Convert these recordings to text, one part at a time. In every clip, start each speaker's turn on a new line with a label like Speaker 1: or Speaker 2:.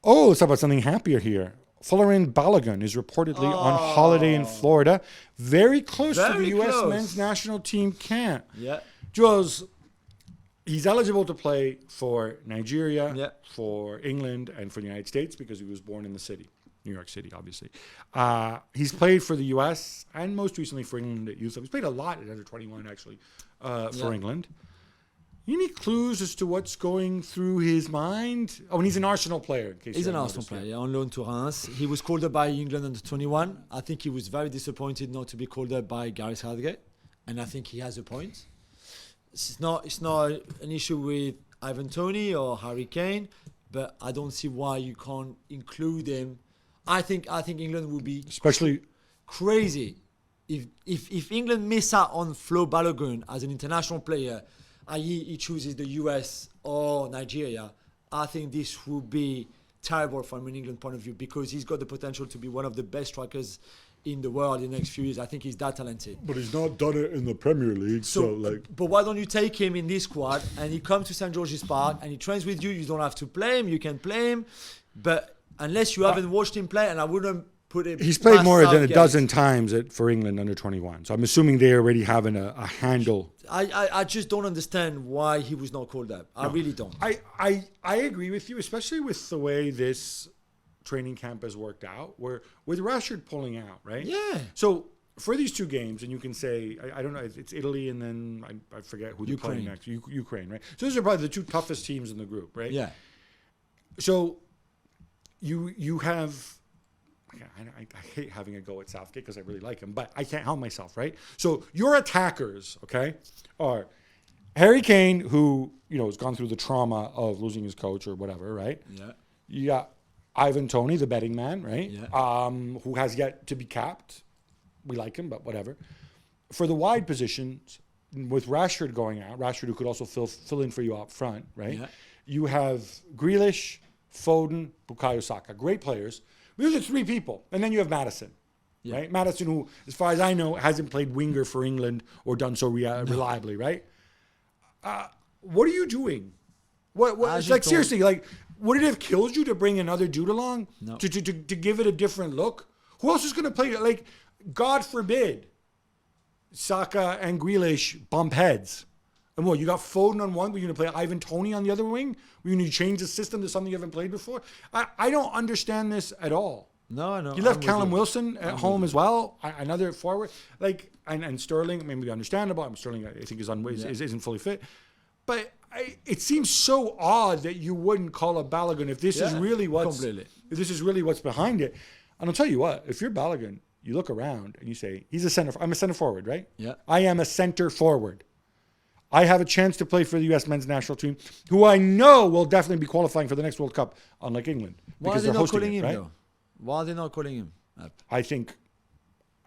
Speaker 1: Oh, let's talk about something happier here. Folarin Balagun is reportedly on holiday in Florida, very close to the U.S. men's national team camp.
Speaker 2: Yeah.
Speaker 1: Jules, he's eligible to play for Nigeria, for England, and for the United States because he was born in the city, New York City, obviously. He's played for the U.S. and most recently for England at youth. He's played a lot at under 21, actually, for England. Any clues as to what's going through his mind? Oh, and he's an Arsenal player. In case
Speaker 2: he's an Arsenal player, on loan to Reims. He was called up by England under 21. I think he was very disappointed not to be called up by Gareth Southgate, and I think he has a point. It's not an issue with Ivan Toney or Harry Kane, but I don't see why you can't include him. I think England would be
Speaker 1: especially
Speaker 2: crazy if England miss out on Flo Balogun as an international player, i.e. he chooses the US or Nigeria. I think this would be terrible from an England point of view because he's got the potential to be one of the best strikers in the world in the next few years. I think he's that talented.
Speaker 1: But he's not done it in the Premier League,
Speaker 2: But why don't you take him in this squad and he comes to St. George's Park and he trains with you? You don't have to play him. You can play him. But unless you haven't watched him play, and I wouldn't put it.
Speaker 1: He's played more than a dozen times for England under 21. So I'm assuming they already have a handle.
Speaker 2: I just don't understand why he was not called up. I really don't.
Speaker 1: I agree with you, especially with the way this training camp has worked out, where with Rashford pulling out, right?
Speaker 2: Yeah.
Speaker 1: So for these two games, and you can say, I don't know, it's Italy and then I forget who they're playing next. Ukraine, right? So those are probably the two toughest teams in the group, right?
Speaker 2: Yeah.
Speaker 1: So you have, I hate having a go at Southgate because I really like him, but I can't help myself, right? So your attackers, okay, are Harry Kane, who, has gone through the trauma of losing his coach or whatever, right?
Speaker 2: Yeah.
Speaker 1: You got Ivan Toney, the betting man, right?
Speaker 2: Yeah.
Speaker 1: Who has yet to be capped. We like him, but whatever. For the wide positions, with Rashford going out, Rashford who could also fill in for you up front, right?
Speaker 2: Yeah.
Speaker 1: You have Grealish, Foden, Bukayo Saka. Great players. Those are three people. And then you have Maddison, right? Maddison, who, as far as I know, hasn't played winger for England or done so reliably, right? What are you doing? What like, seriously, like, would it have killed you to bring another dude along?
Speaker 2: No.
Speaker 1: To give it a different look? Who else is going to play? Like, God forbid, Saka and Grealish bump heads. And what, you got Foden on one, but you're going to play Ivan Toney on the other wing? We're going to change the system to something you haven't played before? I don't understand this at all.
Speaker 2: No.
Speaker 1: You left Callum Wilson at home as well, another forward. Like, and Sterling, maybe understandable. Sterling, I think, isn't fully fit. But it seems so odd that you wouldn't call up Balogun if this is really what's behind it. And I'll tell you what, if you're Balogun, you look around and you say, I'm a center forward, right?
Speaker 2: Yeah.
Speaker 1: I am a center forward. I have a chance to play for the U.S. men's national team, who I know will definitely be qualifying for the next World Cup, unlike England.
Speaker 2: Why are they not calling him, though? Why are they not calling him up?
Speaker 1: I think,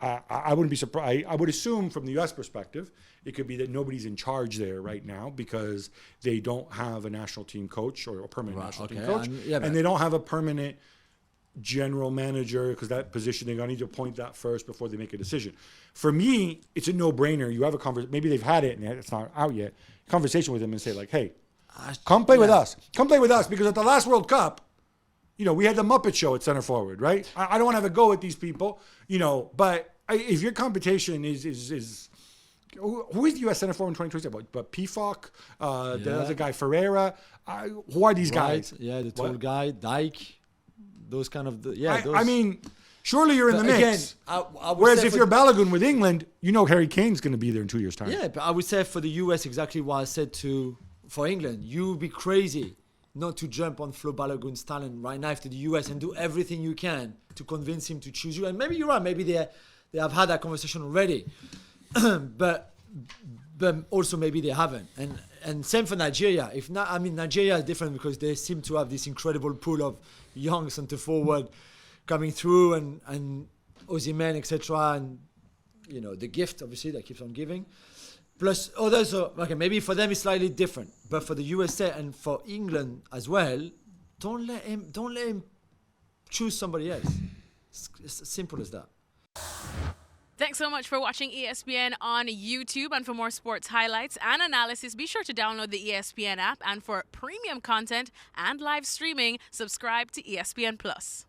Speaker 1: I wouldn't be surprised. I would assume from the U.S. perspective, it could be that nobody's in charge there right now because they don't have a national team coach or a permanent national team coach. And they don't have a permanent general manager because that position, they're going to need to appoint that first before they make a decision. For me, it's a no-brainer. You have a conversation. Maybe they've had it and it's not out yet. Conversation with them and say, like, hey, come play with us. Come play with us because at the last World Cup, we had the Muppet Show at center forward, right? I don't want to have a go at these people, but if your competition is who is the U.S. center forward in 2027? But Pifok, the other guy, Ferreira. Who are these guys?
Speaker 2: Yeah, the tall guy, Dyke. Those kind of
Speaker 1: I mean, surely you're in the mix. Again, whereas if you're Balogun with England, Harry Kane's going to be there in 2 years' time.
Speaker 2: Yeah, but I would say for the US exactly what I said for England. You would be crazy not to jump on Flo Balogun's talent right now to the US and do everything you can to convince him to choose you. And maybe you're right. Maybe they have had that conversation already, but also maybe they haven't. And same for Nigeria. If not, Nigeria is different because they seem to have this incredible pool of young centre forward coming through and Osimhen, etc. And the gift obviously that keeps on giving. Plus others, maybe for them it's slightly different, but for the USA and for England as well, don't let him choose somebody else. It's as simple as that.
Speaker 3: Thanks so much for watching ESPN on YouTube. And for more sports highlights and analysis, be sure to download the ESPN app. And for premium content and live streaming, subscribe to ESPN Plus.